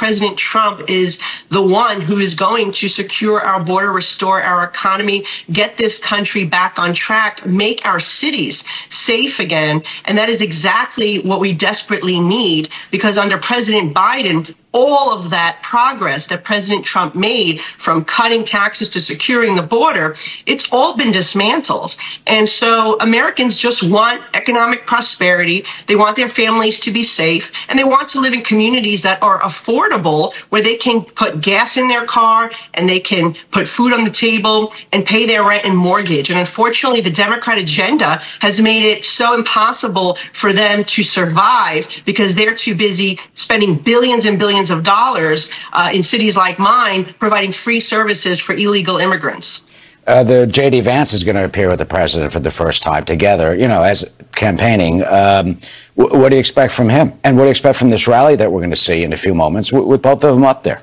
President Trump is the one who is going to secure our border, restore our economy, get this country back on track, make our cities safe again. And that is exactly what we desperately need, because under President Biden, all of that progress that President Trump made, from cutting taxes to securing the border, it's all been dismantled. And so Americans just want economic prosperity. They want their families to be safe, and they want to live in communities that are affordable, where they can put gas in their car and they can put food on the table and pay their rent and mortgage. And unfortunately, the Democrat agenda has made it so impossible for them to survive, because they're too busy spending billions and billions of dollars in cities like mine, providing free services for illegal immigrants. The J.D. Vance is going to appear with the president for the first time together, as campaigning. What do you expect from him? And what do you expect from this rally that we're going to see in a few moments with both of them up there?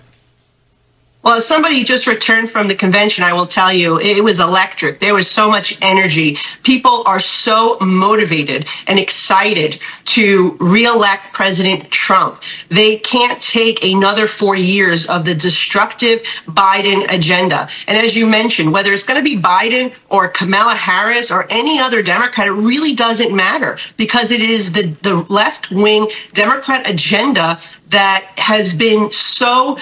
Well, as somebody who just returned from the convention, I will tell you, it was electric. There was so much energy. People are so motivated and excited to reelect President Trump. They can't take another 4 years of the destructive Biden agenda. And as you mentioned, whether it's going to be Biden or Kamala Harris or any other Democrat, it really doesn't matter, because it is the left-wing Democrat agenda that has been so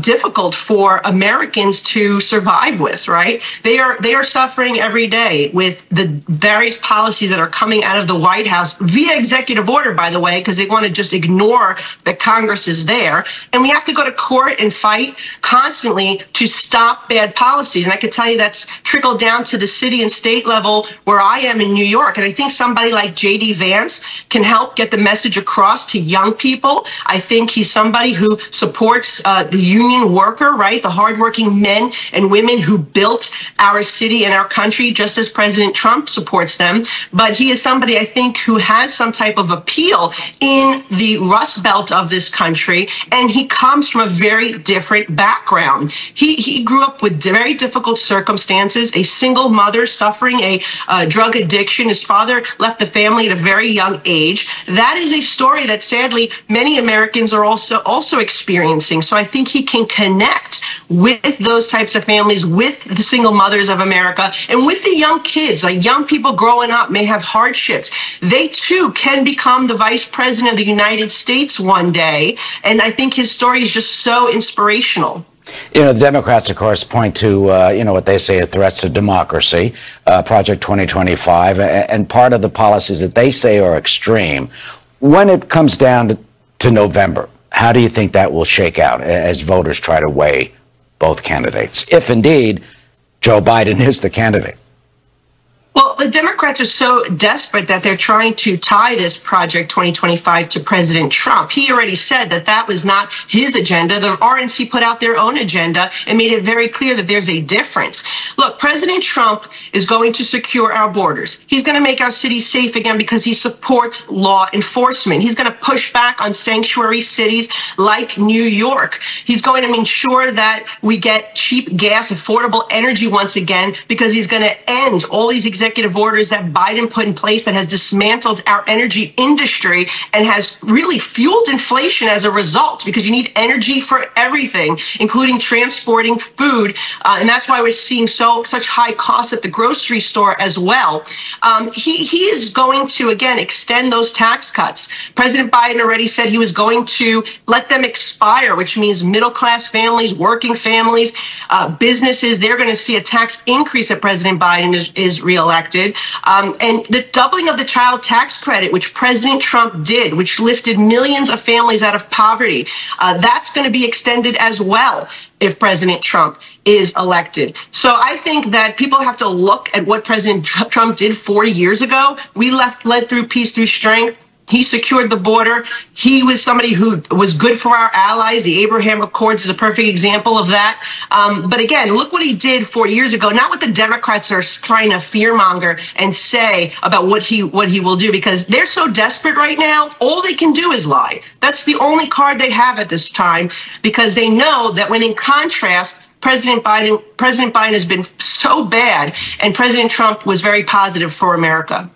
difficult for Americans to survive with, right? They are suffering every day with the various policies that are coming out of the White House via executive order, by the way, because they want to just ignore that Congress is there. And we have to go to court and fight constantly to stop bad policies. And I can tell you that's trickled down to the city and state level where I am in New York. And I think somebody like J.D. Vance can help get the message across to young people. I think he's somebody who supports the union worker, right? The hardworking men and women who built our city and our country, just as President Trump supports them. But he is somebody, I think, who has some type of appeal in the Rust Belt of this country, and he comes from a very different background. He grew up with very difficult circumstances, a single mother suffering a drug addiction. His father left the family at a very young age. That is a story that sadly many Americans are also experiencing. So I think he can connect with those types of families, with the single mothers of America, and with the young kids. Like, young people growing up may have hardships. They too can become the vice president of the United States one day. And I think his story is just so inspirational. The Democrats, of course, point to, what they say are threats to democracy, Project 2025, and part of the policies that they say are extreme. When it comes down to November, how do you think that will shake out as voters try to weigh both candidates, if indeed Joe Biden is the candidate? Well, the Democrats are so desperate that they're trying to tie this Project 2025 to President Trump. He already said that that was not his agenda. The RNC put out their own agenda and made it very clear that there's a difference. Look, President Trump is going to secure our borders. He's going to make our cities safe again because he supports law enforcement. He's going to push back on sanctuary cities like New York. He's going to ensure that we get cheap gas, affordable energy once again, because he's going to end all these executive orders that Biden put in place that has dismantled our energy industry and has really fueled inflation as a result, because you need energy for everything, including transporting food. And that's why we're seeing such high costs at the grocery store as well. He is going to, again, extend those tax cuts. President Biden already said he was going to let them expire, which means middle-class families, working families, businesses, they're going to see a tax increase if President Biden is reelected. And the doubling of the child tax credit, which President Trump did, which lifted millions of families out of poverty, that's going to be extended as well if President Trump is elected. So I think that people have to look at what President Trump did 4 years ago. We led through peace, through strength. He secured the border. He was somebody who was good for our allies. The Abraham Accords is a perfect example of that. But again, look what he did 4 years ago, not what the Democrats are trying to fearmonger and say about what he will do, because they're so desperate right now. All they can do is lie. That's the only card they have at this time, because they know that when in contrast, President Biden has been so bad, and President Trump was very positive for America.